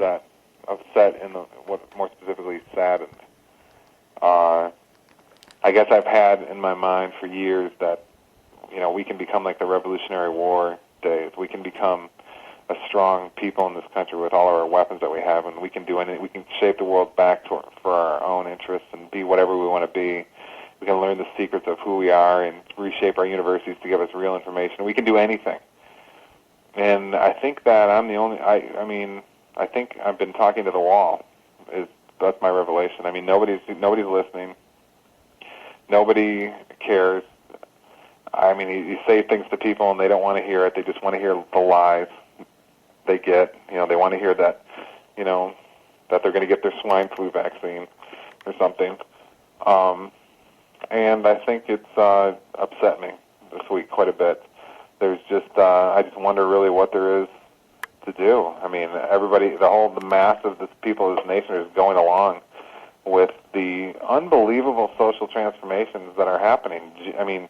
upset, and what more specifically saddened. I guess I've had in my mind for years that, we can become like the Revolutionary War days. We can become a strong people in this country with all of our weapons that we have, and we can do anything. We can shape the world back for our own interests and be whatever we want to be. We can learn the secrets of who we are and reshape our universities to give us real information. We can do anything. And I think that I'm the only. I think I've been talking to the wall. That's my revelation. I mean, nobody's listening. Nobody cares. I mean, you say things to people and they don't want to hear it. They just want to hear the lies they get. They want to hear that, that they're going to get their swine flu vaccine or something. And I think it's upset me this week quite a bit. There's just, I just wonder really what there is to do. I mean, everybody, the mass of the people of this nation is going along with the unbelievable social transformations that are happening. I mean,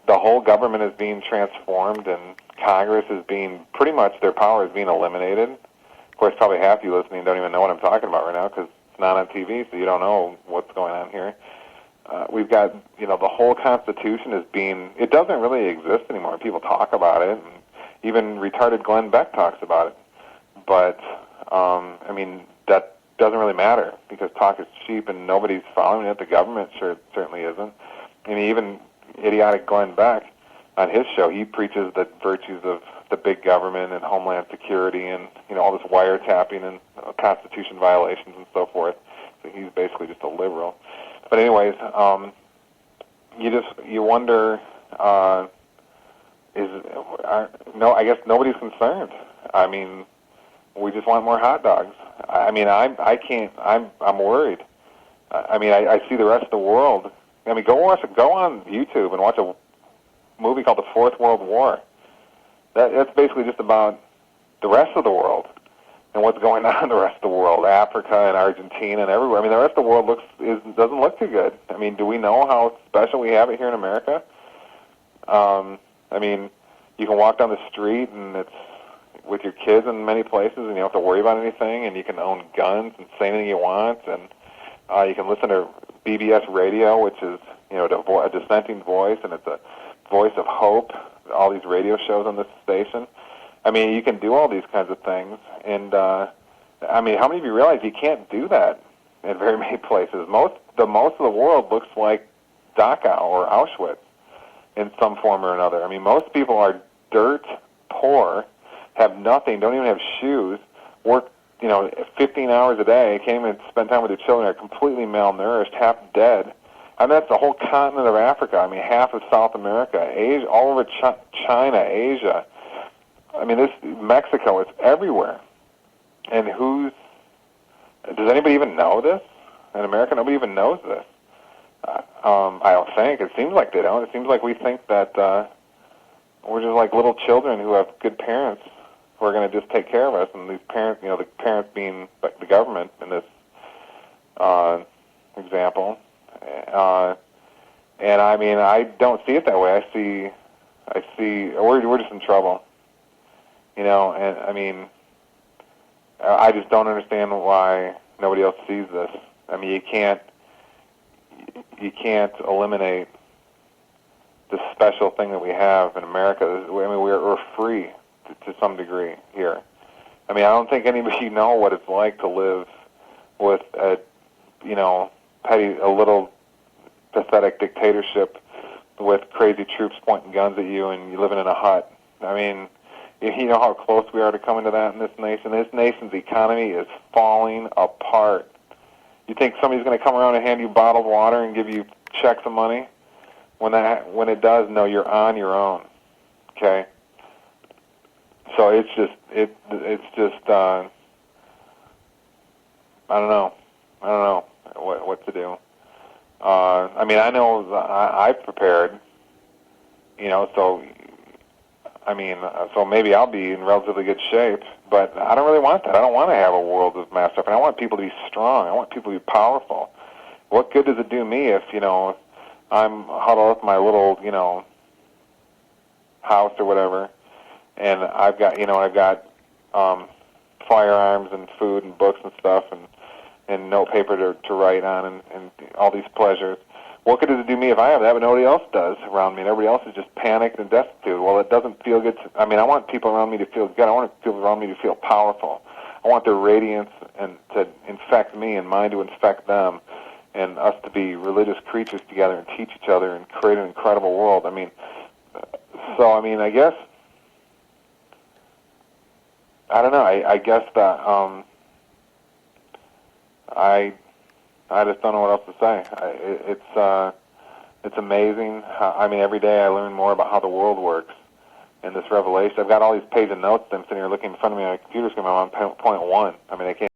the whole government is being transformed, and Congress is being, pretty much their power is being eliminated. Of course, probably half you listening don't even know what I'm talking about right now because it's not on TV, so you don't know what's going on here. We've got, the whole Constitution is it doesn't really exist anymore. People talk about it, and even retarded Glenn Beck talks about it. But, that doesn't really matter because talk is cheap and nobody's following it. The government certainly isn't. I mean, even idiotic Glenn Beck, on his show, he preaches the virtues of the big government and Homeland Security and, all this wiretapping and Constitution violations and so forth. So he's basically just a liberal. But anyways, you wonder, I guess nobody's concerned. I mean, we just want more hot dogs. I mean, I'm worried. I see the rest of the world. I mean, go on YouTube and watch a movie called The Fourth World War. That's basically just about the rest of the world and what's going on in the rest of the world, Africa and Argentina and everywhere. I mean, the rest of the world doesn't look too good. I mean, do we know how special we have it here in America? I mean, you can walk down the street and it's with your kids in many places, and you don't have to worry about anything, and you can own guns and say anything you want, and you can listen to BBS radio, which is a dissenting voice, and it's a voice of hope. All these radio shows on this station. I mean, you can do all these kinds of things, and how many of you realize you can't do that in very many places? Most of the world looks like Dachau or Auschwitz in some form or another. I mean, most people are dirt poor, have nothing, don't even have shoes, work 15 hours a day, can't even spend time with their children, are completely malnourished, half dead. I mean, that's the whole continent of Africa. I mean, half of South America, Asia, all over China, Asia. I mean, Mexico, it's everywhere. And does anybody even know this? In America, nobody even knows this. I don't think. It seems like they don't. It seems like we think that we're just like little children who have good parents who are going to just take care of us. And these parents, the parents being the government in this example. And I mean, I don't see it that way. I see we're just in trouble. And I mean, I just don't understand why nobody else sees this. I mean, you can't eliminate the special thing that we have in America. I mean, we're free to some degree here. I mean, I don't think anybody know what it's like to live with a little pathetic dictatorship with crazy troops pointing guns at you and you living in a hut. I mean, you know how close we are to coming to that in this nation? This nation's economy is falling apart. You think somebody's going to come around and hand you bottled water and give you checks of money? When it does, no, you're on your own. Okay? So it's just I don't know what to do. I mean, I know I've prepared, so maybe I'll be in relatively good shape, but I don't really want that. I don't want to have a world of mass suffering. I want people to be strong. I want people to be powerful. What good does it do me if, I'm huddled up in my little, house or whatever, and I've got firearms and food and books and stuff and notepaper to write on and all these pleasures. What good does it do me if I have that, but nobody else does around me, and everybody else is just panicked and destitute? Well, it doesn't feel good. I mean, I want people around me to feel good. I want people around me to feel powerful. I want their radiance and to infect me and mine to infect them, and us to be religious creatures together and teach each other and create an incredible world. I mean, I guess, I don't know. I guess that I just don't know what else to say. It's amazing. I mean, every day I learn more about how the world works. And this revelation, I've got all these pages of notes. I'm sitting here looking in front of me on a computer screen. I'm on point one. I mean, I can't.